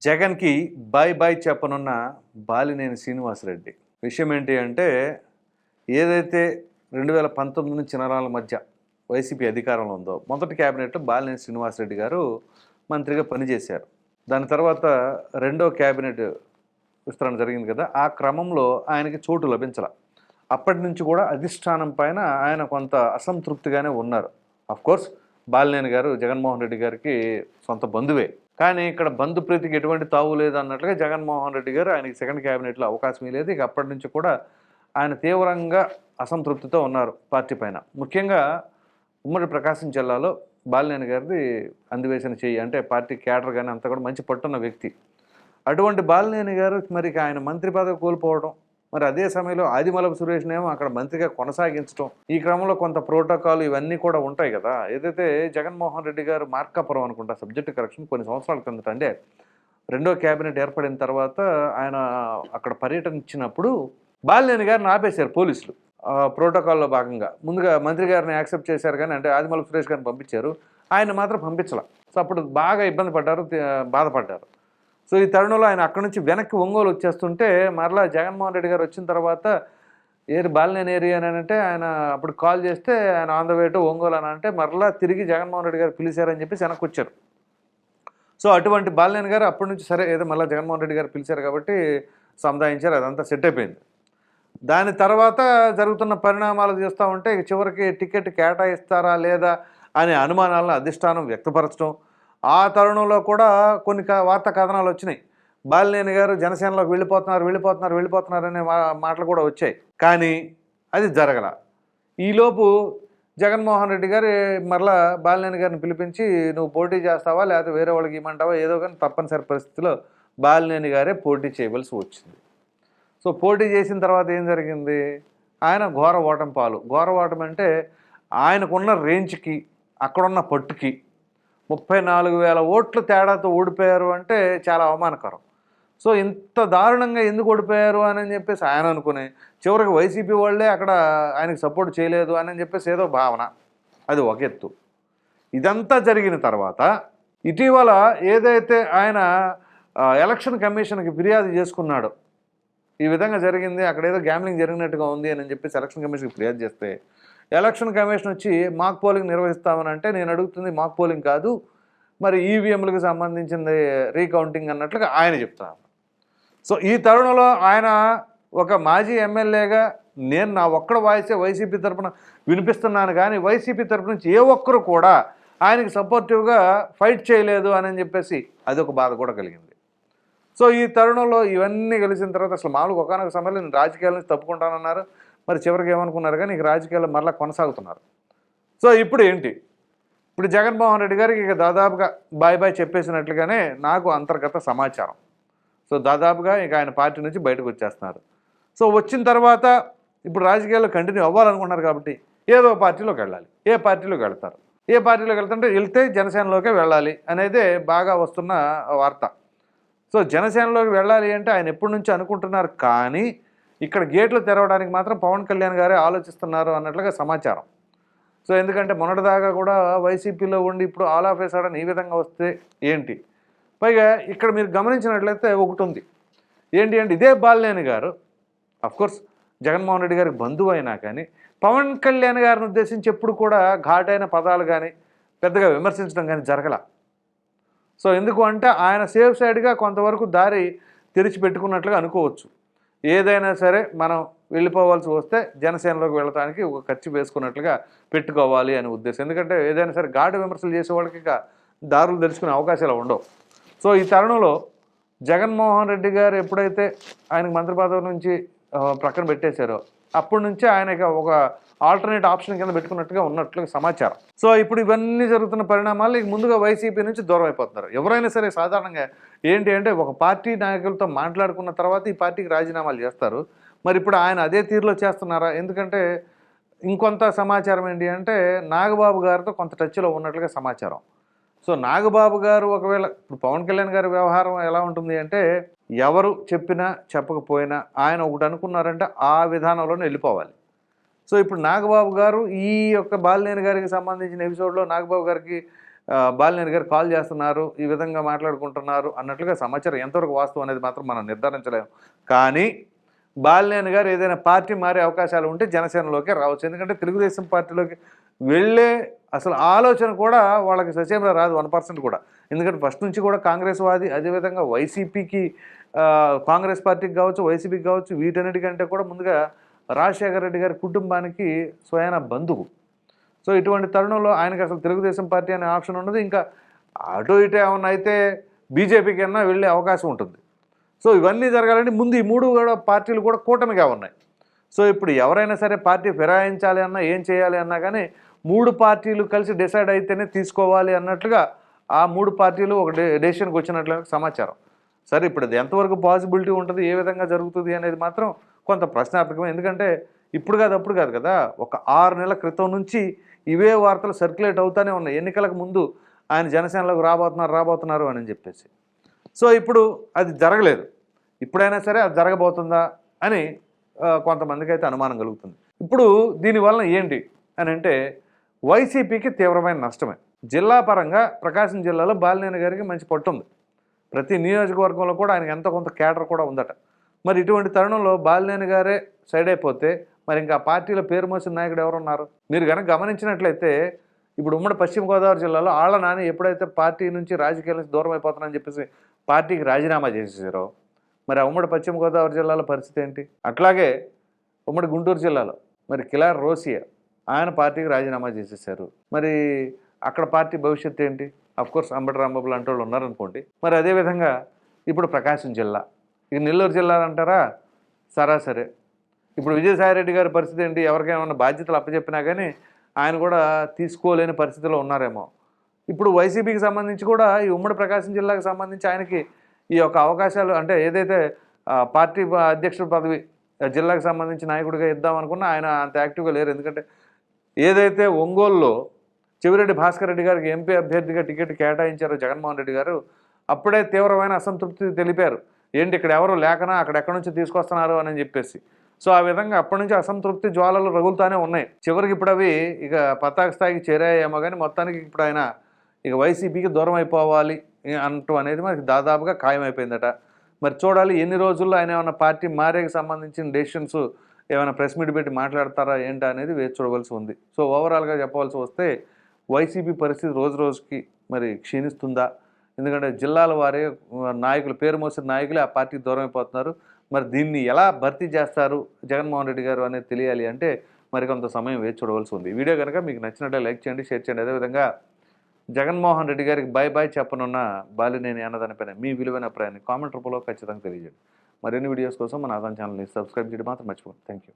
జగన్‌కి bye bye చెప్పనున్న Balineni Srinivasa Reddy. విషయం ఏంటి అంటే, ఏదైతే 2019 నుంచి ఇన్నాళ్ళ మధ్య వైసీపీ అధికారంలో ఉందో, మొదటి క్యాబినెట్‌లో బాలినేని శ్రీనివాసరెడ్డి గారు మంత్రిగా పనిచేశారు. దాని తర్వాత రెండో క్యాబినెట్ విస్తరణ జరిగింది కదా! ఆ క్రమంలో ఆయనకి చోటు లభించల. అప్పటి నుంచి కూడా అధిష్టానం పైన ఆయన కొంత అసంతృప్తిగానే ఉన్నారు. ఆఫ్‌కోర్స్ బాలినేని గారు జగన్మోహన్ రెడ్డి గారికి సొంత బంధువే. కానీ ఇక్కడ బంధుప్రీతికి ఎటువంటి తావు లేదన్నట్లుగా జగన్మోహన్ రెడ్డి గారు ఆయనకి సెకండ్ క్యాబినెట్‌లో అవకాశమే లేదు. ఇక అప్పటి నుంచి కూడా ఆయన తీవ్రంగా అసంతృప్తితో ఉన్నారు పార్టీ పైన. ముఖ్యంగా ఉమ్మడి ప్రకాశం జిల్లాలో బాలినేని గారిది అందివేసిన చెయ్యి. అంటే పార్టీ క్యాడర్ గాని అంతా కూడా మంచి పట్టున్న వ్యక్తి. అటువంటి బాలినేని గారు మరి ఇక ఆయన మంత్రి పదవి కోల్పోవడం, మరి అదే సమయంలో ఆదిమూలపు సురేష్‌నేమో అక్కడ మంత్రిగా కొనసాగించడం. ఈ క్రమంలో కొంత ప్రోటోకాల్ ఇవన్నీ కూడా ఉంటాయి గదా! ఏదైతే జగన్మోహన్ రెడ్డి గారు మార్కాపురం అనుకుంటా సబ్జెక్ట్ కరెక్షన్ కొన్ని సంవత్సరాల కిందట అంటే రెండో క్యాబినెట్ ఏర్పడిన తర్వాత ఆయన అక్కడ పర్యటించినప్పుడు బాలినేని గారిని ఆపేశారు పోలీసులు. ప్రోటోకాల్‌లో భాగంగా. ముందుగా మంత్రి గారిని యాక్సెప్ట్ చేశారు గానీ అంటే ఆదిమూలపు సురేష్ గారిని పంపించారు. ఆయన్ని మాత్రం పంపించల. సో అప్పుడు బాగా ఇబ్బంది పడ్డారు. బాధపడ్డారు. సో ఈ తరుణంలో ఆయన అక్కడి నుంచి వెనక్కి ఒంగోలు వచ్చేస్తుంటే మరలా జగన్మోహన్ రెడ్డి గారు వచ్చిన తర్వాత బాలినేని ఏరియా అని అంటే ఆయన అప్పుడు కాల్ చేస్తే ఆయన on the way to Ongole అని అంటే మరలా తిరిగి జగన్మోహన్ రెడ్డి గారు పిలిచారని చెప్పేసి వెనక్కి వచ్చారు. సో అటువంటి బాలినేని గారు అప్పటి నుంచి సరే ఏదో మళ్ళీ జగన్మోహన్ రెడ్డి గారు పిలిచారు కాబట్టి సముదాయించారు, అదంతా సెట్ అయిపోయింది. దాని తర్వాత జరుగుతున్న పరిణామాలు చూస్తూ ఉంటే ఇక చివరికి టికెట్ కేటాయిస్తారా లేదా అనే అనుమానాలను అధిష్టానం వ్యక్తపరచడం. ఆ తరుణంలో కూడా కొన్ని వార్తా కథనాలు వచ్చినాయి. బాలినేని గారు జనసేనలోకి వెళ్ళిపోతున్నారు అనే మాటలు కూడా వచ్చాయి. కానీ అది జరగల. ఈలోపు జగన్మోహన్ రెడ్డి గారు మరలా బాలినేని గారిని పిలిపించి నువ్వు పోటీ చేస్తావా లేకపోతే వేరే వాళ్ళకి ఇవ్వమంటావా ఏదో కానీ తప్పనిసరి పరిస్థితిలో బాలినేని గారే పోటీ చేయవలసి వచ్చింది. సో పోటీ చేసిన తర్వాత ఏం జరిగింది? ఆయన ఘోర ఓటమి పాలు. ఘోర ఓటమి అంటే ఆయనకున్న రేంజ్కి అక్కడున్న పట్టుకి 34,000 ఓట్ల తేడాతో ఓడిపోయారు అంటే చాలా అవమానకరం. సో ఇంత దారుణంగా ఎందుకు ఓడిపోయారు అని చెప్పేసి ఆయన అనుకుని చివరికి వైసీపీ వాళ్ళే అక్కడ ఆయనకు సపోర్ట్ చేయలేదు అని చెప్పేసి ఏదో భావన. అది ఒక ఎత్తు. ఇదంతా జరిగిన తర్వాత ఇటీవల ఏదైతే ఆయన ఎలక్షన్ కమిషన్కి ఫిర్యాదు చేసుకున్నాడో ఈ విధంగా జరిగింది, అక్కడ ఏదో గ్యామ్లింగ్ జరిగినట్టుగా ఉంది అని చెప్పేసి ఎలక్షన్ కమిషన్కి ఫిర్యాదు చేస్తే ఎలక్షన్ కమిషన్ వచ్చి మాక్ పోలింగ్ నిర్వహిస్తామని అంటే నేను అడుగుతుంది మాక్ పోలింగ్ కాదు మరి ఈవీఎంలకు సంబంధించింది రీకౌంటింగ్ అన్నట్లుగా ఆయన చెప్తాను. సో ఈ తరుణంలో ఆయన ఒక మాజీ ఎమ్మెల్యేగా నేను నా ఒక్కడ వాయిసే వైసీపీ తరఫున వినిపిస్తున్నాను కానీ వైసీపీ తరఫు నుంచి ఏ ఒక్కరు కూడా ఆయనకి సపోర్టివ్గా ఫైట్ చేయలేదు అని చెప్పేసి అదొక బాధ కూడా కలిగింది. సో ఈ తరుణంలో ఇవన్నీ కలిసిన తర్వాత అసలు మామూలుగా ఒకనొక సమయంలో నేను రాజకీయాల నుంచి తప్పుకుంటానన్నారు. మరి చివరికి ఏమనుకున్నారు కానీ ఇక రాజకీయాల్లో మరలా కొనసాగుతున్నారు. సో ఇప్పుడు ఏంటి? ఇప్పుడు జగన్మోహన్ రెడ్డి గారికి ఇక దాదాపుగా బాయ్ బాయ్ చెప్పేసినట్లుగానే నాకు అంతర్గత సమాచారం. సో దాదాపుగా ఇక ఆయన పార్టీ నుంచి బయటకు వచ్చేస్తున్నారు. సో వచ్చిన తర్వాత ఇప్పుడు రాజకీయాల్లో కంటిన్యూ అవ్వాలనుకుంటున్నారు కాబట్టి ఏదో పార్టీలోకి వెళ్ళాలి. ఏ పార్టీలోకి వెళ్తారు? ఏ పార్టీలోకి వెళ్తే జనసేనలోకే వెళ్ళాలి అనేదే బాగా వస్తున్న వార్త. సో జనసేనలోకి వెళ్ళాలి అంటే ఆయన ఎప్పటి నుంచి అనుకుంటున్నారు కానీ ఇక్కడ గేట్లు తెరవడానికి మాత్రం పవన్ కళ్యాణ్ గారే ఆలోచిస్తున్నారు అన్నట్లుగా సమాచారం. సో ఎందుకంటే మొన్నటిదాకా కూడా వైసీపీలో ఉండి ఇప్పుడు ఆల్ ఆఫ్ ఏ సడన్ ఈ విధంగా వస్తే ఏంటి? పైగా ఇక్కడ మీరు గమనించినట్లయితే ఒకటి ఉంది. ఏంటి అంటే ఇదే బాలినేని గారు అఫ్కోర్స్ జగన్మోహన్ రెడ్డి గారికి బంధువు అయినా కానీ పవన్ కళ్యాణ్ గారిని ఉద్దేశించి ఎప్పుడు కూడా ఘాటైన పదాలు కానీ పెద్దగా విమర్శించడం కానీ జరగల. సో ఎందుకు అంటే ఆయన సేఫ్ సైడ్గా కొంతవరకు దారి తెరిచిపెట్టుకున్నట్లుగా అనుకోవచ్చు. ఏదైనా సరే మనం వెళ్ళిపోవాల్సి వస్తే జనసేనలోకి వెళ్ళడానికి ఒక ఖర్చు వేసుకున్నట్లుగా పెట్టుకోవాలి అనే ఉద్దేశం. ఎందుకంటే ఏదైనా సరే ఘాటు విమర్శలు చేసే వాళ్ళకి ఇక దారులు తెలుసుకునే అవకాశాలు ఉండవు. సో ఈ తరుణంలో జగన్మోహన్ రెడ్డి గారు ఎప్పుడైతే ఆయనకు మంత్రి పదవి నుంచి ప్రక్కన పెట్టేశారో అప్పటి నుంచే ఆయనకి ఒక ఆల్టర్నేట్ ఆప్షన్ కింద పెట్టుకున్నట్టుగా ఉన్నట్లుగా సమాచారం. సో ఇప్పుడు ఇవన్నీ జరుగుతున్న పరిణామాలు ఇక ముందుగా వైసీపీ నుంచి దూరం అయిపోతున్నారు. ఎవరైనా సరే సాధారణంగా ఏంటి అంటే ఒక పార్టీ నాయకులతో మాట్లాడుకున్న తర్వాత ఈ పార్టీకి రాజీనామాలు చేస్తారు. మరి ఇప్పుడు ఆయన అదే తీరులో చేస్తున్నారా? ఎందుకంటే ఇంకొంత సమాచారం ఏంటి అంటే నాగబాబు గారితో కొంత టచ్లో ఉన్నట్లుగా సమాచారం. సో నాగబాబు గారు ఒకవేళ ఇప్పుడు పవన్ కళ్యాణ్ గారి వ్యవహారం ఎలా ఉంటుంది అంటే ఎవరు చెప్పినా చెప్పకపోయినా ఆయన ఒకటి అనుకున్నారంటే ఆ విధానంలోనే వెళ్ళిపోవాలి. సో ఇప్పుడు నాగబాబు గారు ఈ యొక్క బాలినేని గారికి సంబంధించిన ఎపిసోడ్లో నాగబాబు గారికి బాలినేని గారు కాల్ చేస్తున్నారు, ఈ విధంగా మాట్లాడుకుంటున్నారు అన్నట్లుగా సమాచారం. ఎంతవరకు వాస్తవం అనేది మాత్రం మనం నిర్ధారించలేము. కానీ బాలినేని గారు ఏదైనా పార్టీ మారే అవకాశాలు ఉంటే జనసేనలోకి రావచ్చు. ఎందుకంటే తెలుగుదేశం పార్టీలోకి వెళ్ళే అసలు ఆలోచన కూడా వాళ్ళకి ససేమిరా రాదు 1% కూడా. ఎందుకంటే ఫస్ట్ నుంచి కూడా కాంగ్రెస్ వాది, అదేవిధంగా వైసీపీకి కాంగ్రెస్ పార్టీకి కావచ్చు, వైసీపీకి కావచ్చు, వీటన్నిటికంటే కూడా ముందుగా రాజశేఖర రెడ్డి గారి కుటుంబానికి స్వయాన బంధువు. సో ఇటువంటి తరుణంలో ఆయనకి అసలు తెలుగుదేశం పార్టీ అనే ఆప్షన్ ఉన్నది. ఇంకా అటు ఇటు ఏమన్నా అయితే బీజేపీకి అన్నా వెళ్ళే అవకాశం ఉంటుంది. సో ఇవన్నీ జరగాలంటే ముందు ఈ 3 కూడా పార్టీలు కూడా కూటమిగా ఉన్నాయి. సో ఇప్పుడు ఎవరైనా సరే పార్టీ ఫిరాయించాలి అన్నా, ఏం చేయాలి అన్నా కానీ 3 పార్టీలు కలిసి డిసైడ్ అయితేనే తీసుకోవాలి అన్నట్లుగా ఆ 3 పార్టీలు ఒక డెసిషన్కి వచ్చినట్లుగా సమాచారం. సరే ఇప్పుడు అది ఎంతవరకు పాసిబిలిటీ ఉంటుంది, ఏ విధంగా జరుగుతుంది అనేది మాత్రం కొంత ప్రశ్నార్థకమే. ఎందుకంటే ఇప్పుడు కాదు అప్పుడు కాదు కదా, ఒక 6 నెలల క్రితం నుంచి ఇవే వార్తలు సర్క్యులేట్ అవుతూనే ఉన్నాయి. ఎన్నికలకు ముందు ఆయన జనసేనలోకి రాబోతున్నారు అని చెప్పేసి. సో ఇప్పుడు అది జరగలేదు. ఇప్పుడైనా సరే అది జరగబోతుందా అని కొంతమందికి అయితే అనుమానం కలుగుతుంది. ఇప్పుడు దీనివలన ఏంటి అని అంటే వైసీపీకి తీవ్రమైన నష్టమే. జిల్లా పరంగా ప్రకాశం జిల్లాలో బాలినేని గారికి మంచి పట్టుంది. ప్రతి నియోజకవర్గంలో కూడా ఆయనకి ఎంతో కొంత కేడర్ కూడా ఉందట. మరి ఇటువంటి తరుణంలో బాలినేని గారే సైడ్ అయిపోతే మరి ఇంకా పార్టీలో పేరు మోసిన నాయకుడు ఎవరున్నారు? మీరు కనుక గమనించినట్లయితే ఇప్పుడు ఉమ్మడి పశ్చిమ గోదావరి జిల్లాలో ఆళ్ల నాని ఎప్పుడైతే పార్టీ నుంచి రాజకీయాల నుంచి దూరం అయిపోతానని చెప్పేసి పార్టీకి రాజీనామా చేసేసారో, మరి ఆ ఉమ్మడి పశ్చిమ గోదావరి జిల్లాలో పరిస్థితి ఏంటి? అట్లాగే ఉమ్మడి గుంటూరు జిల్లాలో మరి కిలార్ రోసియా ఆయన పార్టీకి రాజీనామా చేసేసారు. మరి అక్కడ పార్టీ భవిష్యత్తు ఏంటి? అఫ్కోర్స్ అంబటి రాంబాబు లాంటి వాళ్ళు ఉన్నారనుకోండి. మరి అదేవిధంగా ఇప్పుడు ప్రకాశం జిల్లా, ఇక నెల్లూరు జిల్లా అంటారా, సరాసరే. ఇప్పుడు విజయసాయిరెడ్డి గారి పరిస్థితి ఏంటి? ఎవరికైనా బాధ్యతలు అప్పచెప్పినా కానీ ఆయన కూడా తీసుకోలేని పరిస్థితిలో ఉన్నారేమో. ఇప్పుడు వైసీపీకి సంబంధించి కూడా ఈ ఉమ్మడి ప్రకాశం జిల్లాకు సంబంధించి ఆయనకి ఈ యొక్క అవకాశాలు అంటే ఏదైతే పార్టీ అధ్యక్షుడి పదవి జిల్లాకు సంబంధించి నాయకుడిగా ఇద్దామనుకున్నా ఆయన అంత యాక్టివ్గా లేరు. ఎందుకంటే ఏదైతే ఒంగోలులో చెవిరెడ్డి భాస్కర్ రెడ్డి గారికి ఎంపీ అభ్యర్థిగా టికెట్ కేటాయించారో జగన్మోహన్ రెడ్డి గారు, అప్పుడే తీవ్రమైన అసంతృప్తి తెలిపారు. ఏంటి ఇక్కడ ఎవరు లేకనా అక్కడెక్కడి నుంచి తీసుకొస్తున్నారు అని చెప్పేసి. సో ఆ విధంగా అప్పటి నుంచి అసంతృప్తి జ్వాలలు రగులుతూనే ఉన్నాయి. చివరికి ఇప్పుడు అవి ఇక పతాక స్థాయికి చేరాయేమో కానీ మొత్తానికి ఇప్పుడు ఆయన ఇక వైసీపీకి దూరం అయిపోవాలి అంటూ అనేది మనకి దాదాపుగా ఖాయమైపోయిందట. మరి చూడాలి ఎన్ని రోజుల్లో ఆయన ఏమైనా పార్టీ మారేకి సంబంధించిన డెసిషన్స్ ఏమైనా ప్రెస్ మీట్ పెట్టి మాట్లాడతారా ఏంటా అనేది వేచి చూడవలసి ఉంది. సో ఓవరాల్గా చెప్పవలసి వస్తే వైసీపీ పరిస్థితి రోజు రోజుకి మరి క్షీణిస్తుందా? ఎందుకంటే జిల్లాల వారే నాయకులు, పేరు మోసిన నాయకులే ఆ పార్టీకి దూరం అయిపోతున్నారు. మరి దీన్ని ఎలా భర్తీ చేస్తారు జగన్మోహన్ రెడ్డి గారు అనేది తెలియాలి అంటే మరికొంత సమయం వేచి చూడవలసి ఉంది. వీడియో కనుక మీకు నచ్చినట్లయితే లైక్ చేయండి, షేర్ చేయండి. అదేవిధంగా జగన్మోహన్ రెడ్డి గారికి బాయ్ చెప్పనున్న బాలినేని అన్నదానిపైన మీ విలువైన అభిప్రాయాన్ని కామెంట్ రూపంలో ఖచ్చితంగా తెలియజేయండి. మరిన్ని వీడియోస్ కోసం మన ఆదాన్ ఛానల్ని సబ్స్క్రైబ్ చేయడం మాత్రం మర్చిపోండి. Thank you.